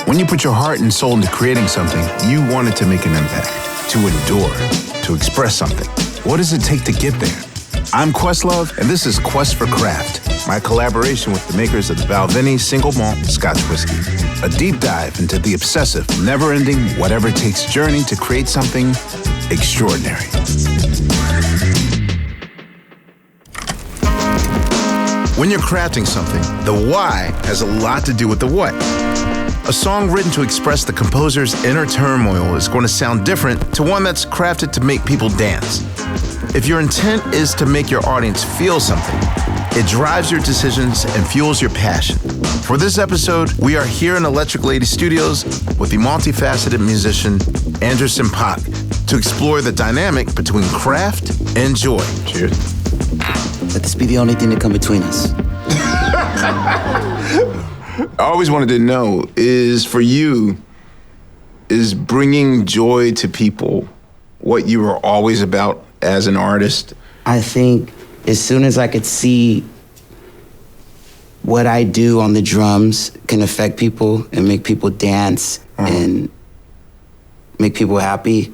When you put your heart and soul into creating something, you want it to make an impact, to endure, to express something. What does it take to get there? I'm Questlove, and this is Quest for Craft, my collaboration with the makers of the Balvenie Single Malt Scotch Whiskey. A deep dive into the obsessive, never-ending, whatever-it-takes journey to create something extraordinary. When you're crafting something, the why has a lot to do with the what. A song written to express the composer's inner turmoil is going to sound different to one that's crafted to make people dance. If your intent is to make your audience feel something, it drives your decisions and fuels your passion. For this episode, we are here in Electric Lady Studios with the multifaceted musician Anderson Paak to explore the dynamic between craft and joy. Cheers. Let this be the only thing to come between us. I always wanted to know, is bringing joy to people what you were always about as an artist? I think as soon as I could see what I do on the drums can affect people and make people dance and make people happy,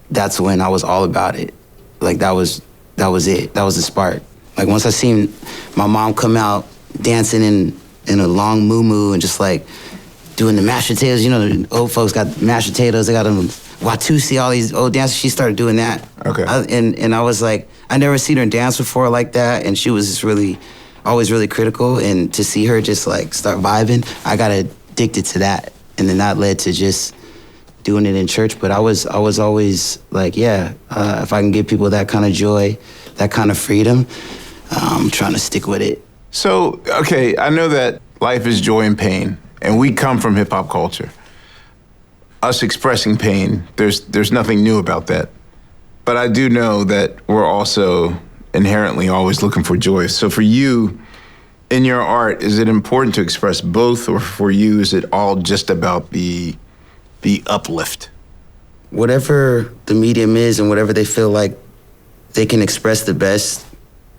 that's when I was all about it. Like that was it. That was the spark. Like once I seen my mom come out dancing in a long moo-moo and just like doing the mashed potatoes. You know, the old folks got mashed potatoes. They got them Watusi, all these old dances. She started doing that. Okay. And I was like, I never seen her dance before like that. And she was just always really critical. And to see her just like start vibing, I got addicted to that. And then that led to just doing it in church. But I was always like, if I can give people that kind of joy, that kind of freedom, I'm trying to stick with it. So, okay, I know that life is joy and pain, and we come from hip-hop culture. Us expressing pain, there's nothing new about that. But I do know that we're also inherently always looking for joy. So for you, in your art, is it important to express both, or for you, is it all just about the uplift? Whatever the medium is and whatever they feel like they can express the best,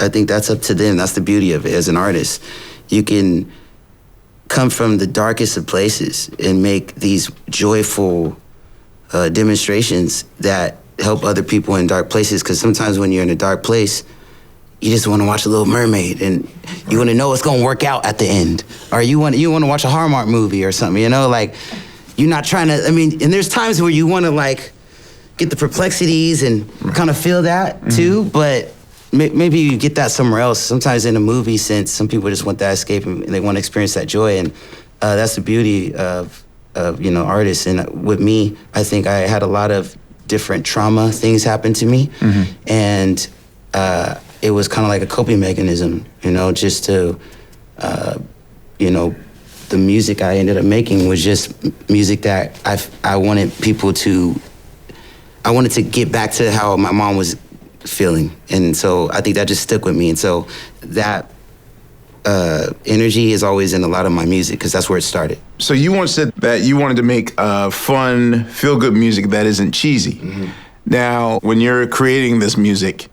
I think that's up to them. That's the beauty of it as an artist. You can come from the darkest of places and make these joyful demonstrations that help other people in dark places. Because sometimes when you're in a dark place, you just want to watch a Little Mermaid and you want to know it's going to work out at the end. Or you want to watch a Hallmark movie or something, you know? Like, you're not trying to, and there's times where you want to like get the perplexities and kind of feel that too, but maybe you get that somewhere else. Sometimes in a movie, since some people just want that escape and they want to experience that joy, and that's the beauty of artists. And with me, I think I had a lot of different trauma things happen to me, and it was kind of like a coping mechanism, just to, the music I ended up making was just music that I wanted people to. I wanted to get back to how my mom was feeling, and so I think that just stuck with me. And so that energy is always in a lot of my music because that's where it started. So you once said that you wanted to make fun, feel-good music that isn't cheesy. Now, when you're creating this music,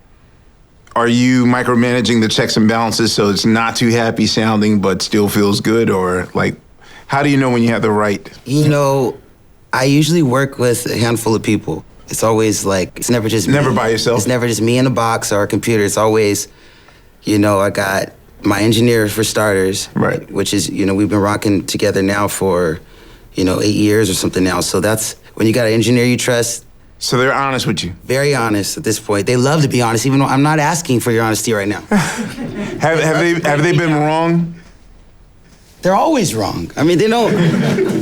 are you micromanaging the checks and balances so it's not too happy sounding but still feels good? Or like, how do you know when you have the right? I usually work with a handful of people. It's always like, it's never just me. Never by yourself? It's never just me in a box or a computer. It's always, I got my engineer for starters. Right. Which is, we've been rocking together now for, 8 years or something now. So that's, when you got an engineer you trust. So they're honest with you? Very honest at this point. They love to be honest, even though I'm not asking for your honesty right now. Have they been wrong? They're always wrong. They don't,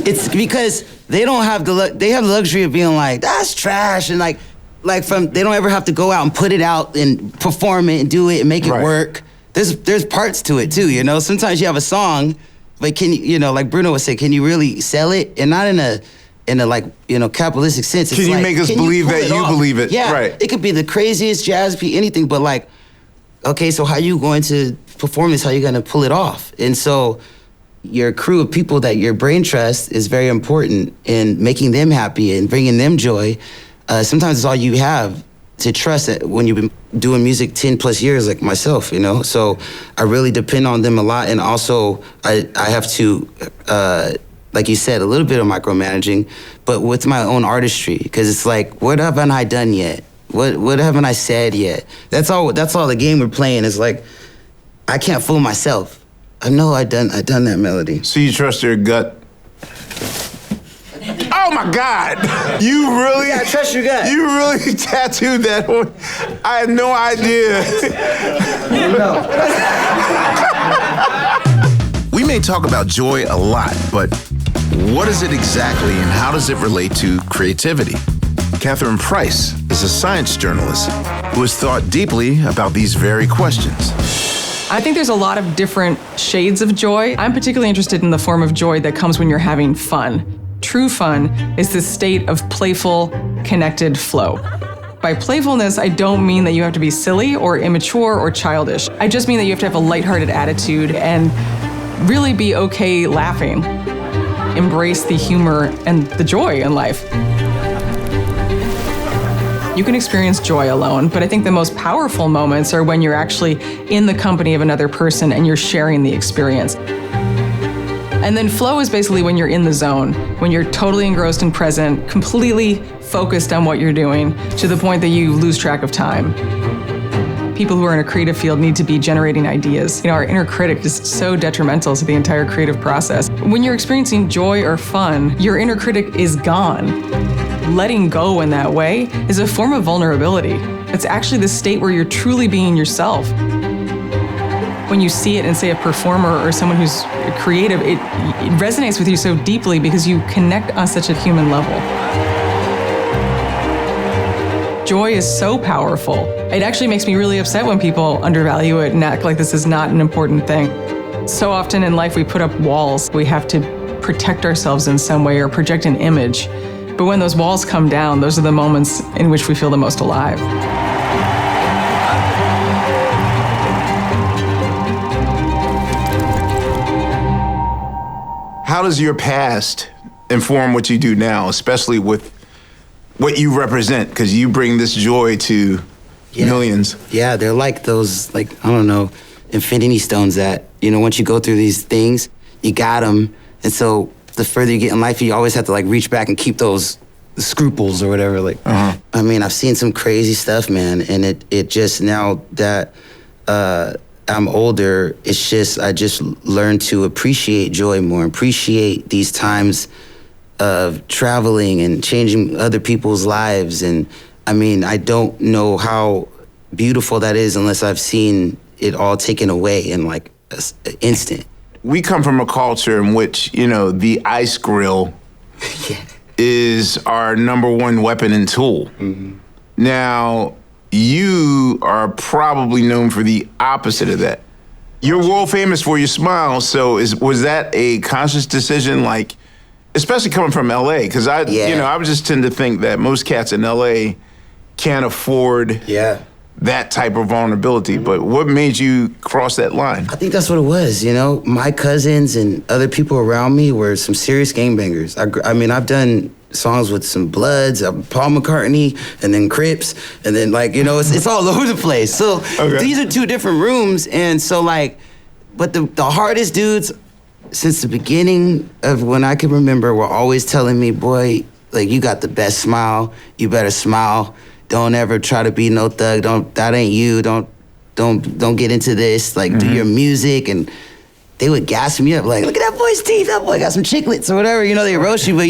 it's because they don't have they have the luxury of being like, that's trash, and they don't ever have to go out and put it out and perform it and do it and make it work. There's parts to it too, Sometimes you have a song, but can you, like Bruno would say, can you really sell it? And not in a capitalistic sense. It's can you make us believe that you believe it? Yeah, right. It could be the craziest jazz piece, anything, but okay, so how are you going to perform this? How are you going to pull it off? And so your crew of people that your brain trusts is very important in making them happy and bringing them joy. Sometimes it's all you have to trust it when you've been doing music 10 plus years like myself, So I really depend on them a lot. And also I have to like you said, a little bit of micromanaging, but with my own artistry. Because it's like, what haven't I done yet? What haven't I said yet? That's all the game we're playing is like, I can't fool myself. I know I done that melody. So you trust your gut? Oh my God! You really? Yeah, I trust your gut. You really tattooed that one? I had no idea. We may talk about joy a lot, but what is it exactly and how does it relate to creativity? Catherine Price is a science journalist who has thought deeply about these very questions. I think there's a lot of different shades of joy. I'm particularly interested in the form of joy that comes when you're having fun. True fun is this state of playful, connected flow. By playfulness, I don't mean that you have to be silly or immature or childish. I just mean that you have to have a lighthearted attitude and really be okay laughing. Embrace the humor and the joy in life. You can experience joy alone, but I think the most powerful moments are when you're actually in the company of another person and you're sharing the experience. And then flow is basically when you're in the zone, when you're totally engrossed and present, completely focused on what you're doing, to the point that you lose track of time. People who are in a creative field need to be generating ideas. Our inner critic is so detrimental to the entire creative process. When you're experiencing joy or fun, your inner critic is gone. Letting go in that way is a form of vulnerability. It's actually the state where you're truly being yourself. When you see it in, say, a performer or someone who's creative, it resonates with you so deeply because you connect on such a human level. Joy is so powerful. It actually makes me really upset when people undervalue it and act like this is not an important thing. So often in life we put up walls. We have to protect ourselves in some way or project an image. But when those walls come down, those are the moments in which we feel the most alive. How does your past inform what you do now, especially with what you represent? Because you bring this joy to millions. Yeah, they're like those, I don't know, infinity stones that, once you go through these things, you got them. And so the further you get in life, you always have to reach back and keep those scruples or whatever. I mean, I've seen some crazy stuff, man. And it just, now that I'm older, I just learned to appreciate joy more, appreciate these times of traveling and changing other people's lives. And I mean, I don't know how beautiful that is unless I've seen it all taken away in an instant. We come from a culture in which, the ice grill is our number one weapon and tool. Mm-hmm. Now, you are probably known for the opposite of that. You're world famous for your smile, so was that a conscious decision, especially coming from LA? Because I would just tend to think that most cats in LA can't afford that type of vulnerability. But what made you cross that line? I think that's what it was, My cousins and other people around me were some serious gangbangers. I mean, I've done songs with some Bloods, Paul McCartney, and then Crips, and then it's all over the place. So These are two different rooms, and so but the hardest dudes since the beginning of when I can remember were always telling me, boy, you got the best smile, you better smile. Don't ever try to be no thug. That ain't you. Don't get into this. Do your music. And they would gas me up. Look at that boy's teeth. That boy got some chiclets or whatever. They roast you, but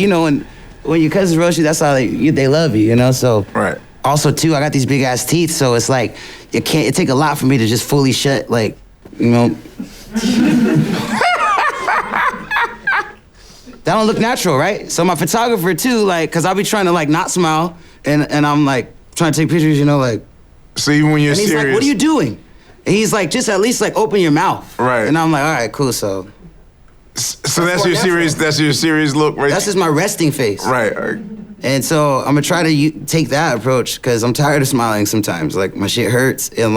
when your cousins roast you, that's how they love you. So right. Also too, I got these big ass teeth, so it's it take a lot for me to just fully shut. That don't look natural, right? So my photographer too, cause I'll be trying to not smile, and I'm trying to take pictures, So even when you're and he's serious, what are you doing? And he's just at least open your mouth. Right. And I'm all right, cool. So that's your serious. That's your serious look, right? That's just my resting face. Right. And so I'm gonna try to take that approach because I'm tired of smiling sometimes. My shit hurts, and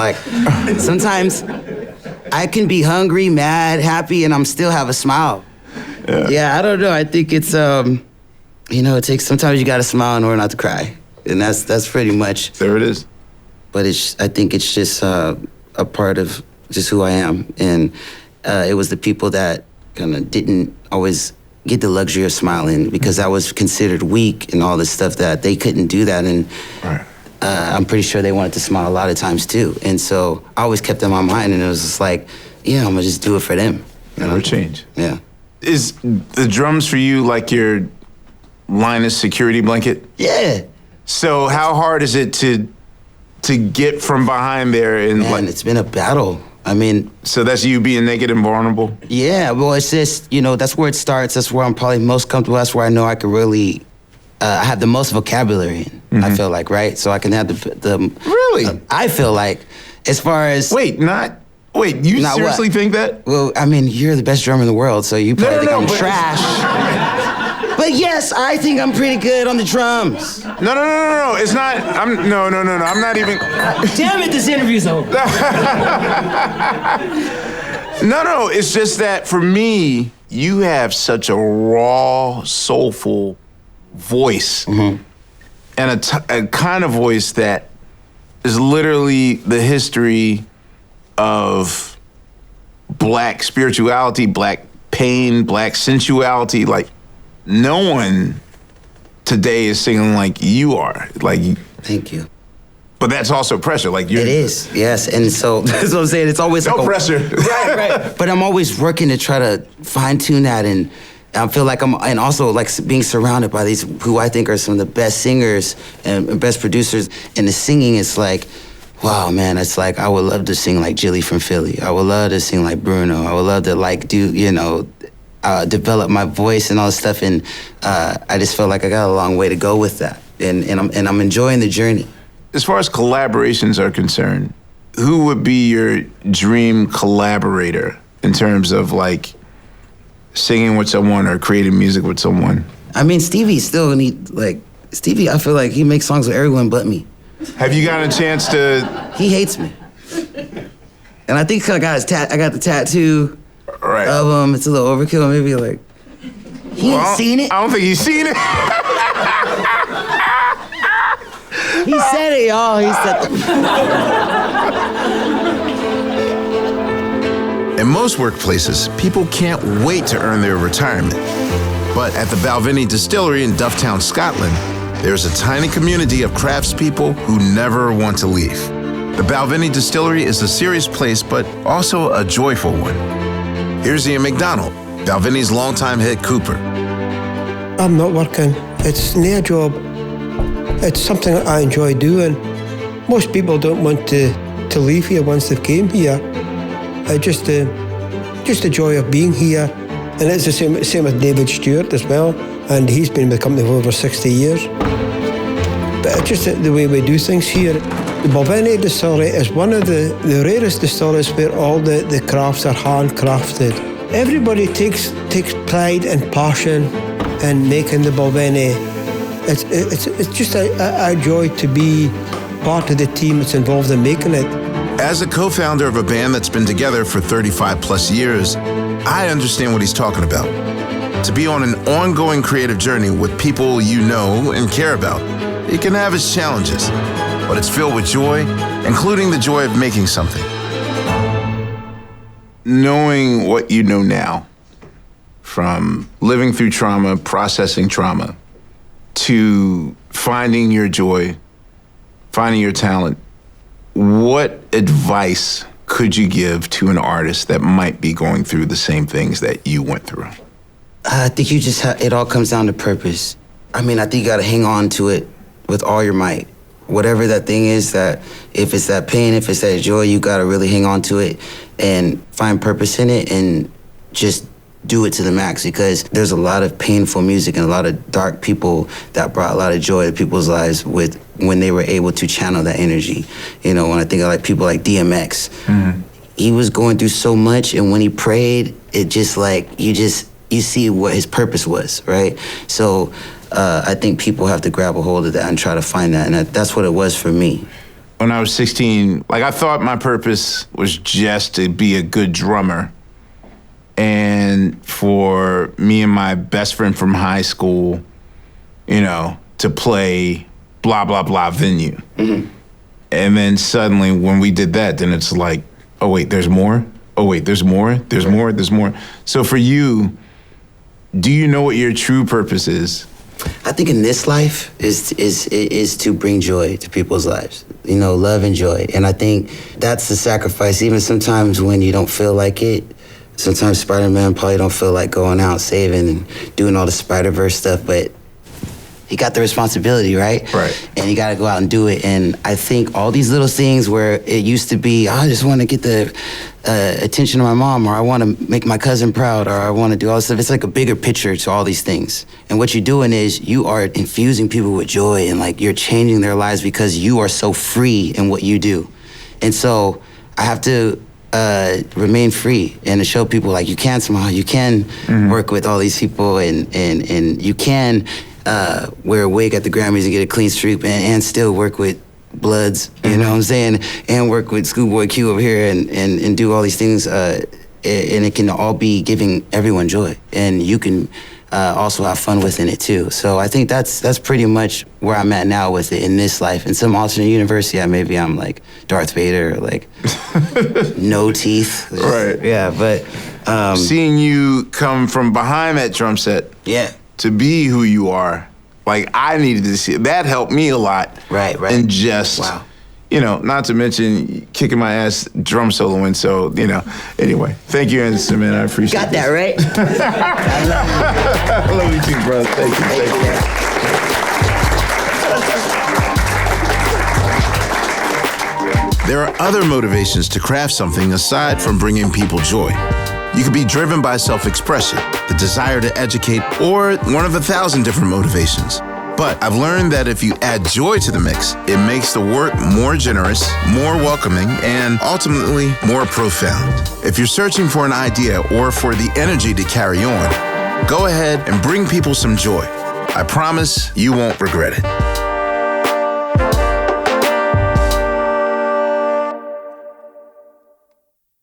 sometimes I can be hungry, mad, happy, and I'm still have a smile. Yeah, I don't know. I think it's it takes sometimes you gotta smile in order not to cry. And that's pretty much. There it is. But I think it's just a part of just who I am. And it was the people that kind of didn't always get the luxury of smiling because I was considered weak and all this stuff that they couldn't do that. And I'm pretty sure they wanted to smile a lot of times too. And so I always kept that in my mind, and it was just like, yeah, I'm gonna just do it for them. Never change. Yeah. Is the drums for you like your Linus security blanket? Yeah. So how hard is it to get from behind there? And Man, it's been a battle. I mean... So that's you being naked and vulnerable? Yeah, well, it's just, you know, that's where it starts. That's where I'm probably most comfortable. That's where I know I can really... I have the most vocabulary in, I feel like, right? So I can have the Really? I feel like, as far as... Wait, you Not seriously what? think that? Well, I mean, you're the best drummer in the world, so you probably think I'm but- trash. But yes, I think I'm pretty good on the drums. No. It's not. No. I'm not even. Damn it, this interview's over. No. It's just that for me, you have such a raw, soulful voice, and a kind of voice that is literally the history of Black spirituality, Black pain, Black sensuality. Like, no one today is singing like you are. Like, Thank you. but that's also pressure. Like, you're. It is, yes. And so that's what I'm saying. It's always No like pressure. Right. But I'm always working to try to fine tune that, and I feel like and also like being surrounded by these who I think are some of the best singers and best producers. And the singing is like, wow, man. It's like I would love to sing like Jilly from Philly. I would love to sing like Bruno. I would love to like do, you know, develop my voice and all this stuff. And I just felt like I got a long way to go with that. And I'm enjoying the journey. As far as collaborations are concerned, who would be your dream collaborator in terms of like singing with someone or creating music with someone? I mean, Stevie still need like Stevie. I feel like he makes songs with everyone but me. Have you gotten a chance to? He hates me, and I think I got I got the tattoo Right. of him. It's a little overkill, maybe like he ain't seen it. I don't think he's seen it. He said it, y'all. He said. In most workplaces, people can't wait to earn their retirement. But at the Balvenie Distillery in Dufftown, Scotland, there's a tiny community of craftspeople who never want to leave. The Balvenie Distillery is a serious place, but also a joyful one. Here's Ian McDonald, Balvenie's longtime head cooper. I'm not working. It's near job. It's something I enjoy doing. Most people don't want to leave here once they've came here. Just the joy of being here. And it's the same with David Stewart as well. And he's been with the company for over 60 years. But just the way we do things here. The Balvenie Distillery is one of the rarest distilleries where all the crafts are handcrafted. Everybody takes pride and passion in making the Balvenie. It's just a joy to be part of the team that's involved in making it. As a co-founder of a band that's been together for 35 plus years, I understand what he's talking about. To be on an ongoing creative journey with people you know and care about, it can have its challenges, but it's filled with joy, including the joy of making something. Knowing what you know now, from living through trauma, processing trauma, to finding your joy, finding your talent, what advice could you give to an artist that might be going through the same things that you went through? I think you just it all comes down to purpose. I mean, I think you got to hang on to it with all your might. Whatever that thing is, that if it's that pain, if it's that joy, you got to really hang on to it and find purpose in it and just do it to the max, because there's a lot of painful music and a lot of dark people that brought a lot of joy to people's lives with when they were able to channel that energy. You know, when I think of like people like DMX, he was going through so much, and when he prayed, it just like you see what his purpose was, right? So I think people have to grab a hold of that and try to find that, and that's what it was for me. When I was 16, like I thought my purpose was just to be a good drummer. And for me and my best friend from high school, you know, to play blah, blah, blah venue. And then suddenly when we did that, then it's like, oh wait, there's more? Oh wait, there's more? There's more? There's more? So for you, do you know what your true purpose is? I think in this life is to bring joy to people's lives. You know, love and joy. And I think that's the sacrifice, even sometimes when you don't feel like it. Sometimes Spider-Man probably don't feel like going out saving and doing all the Spider-Verse stuff, but he got the responsibility, right? Right. And you got to go out and do it. And I think all these little things where it used to be, I just want to get the attention of my mom, or I want to make my cousin proud, or I want to do all this stuff. It's like a bigger picture to all these things. And what you're doing is you are infusing people with joy, and like you're changing their lives because you are so free in what you do. And so I have to remain free and to show people like you can smile, you can work with all these people, and you can wear a wig at the Grammys and get a clean streak and still work with Bloods, you know what I'm saying, and work with Schoolboy Q over here and do all these things, and it can all be giving everyone joy, and you can also have fun within it too. So I think that's pretty much where I'm at now with it in this life. In some alternate universe, yeah, maybe I'm like Darth Vader, or like no teeth. Right. Yeah, but seeing you come from behind that drum set, yeah, to be who you are, like I needed to see it. That helped me a lot. Right. And just, wow. You know, not to mention kicking my ass drum soloing. So, you know, anyway, thank you, Anderson, man. I appreciate it. Got that right. I love you too, brother. Thank you. There are other motivations to craft something aside from bringing people joy. You could be driven by self-expression, the desire to educate, or one of 1,000 different motivations. But I've learned that if you add joy to the mix, it makes the work more generous, more welcoming, and ultimately more profound. If you're searching for an idea or for the energy to carry on, go ahead and bring people some joy. I promise you won't regret it.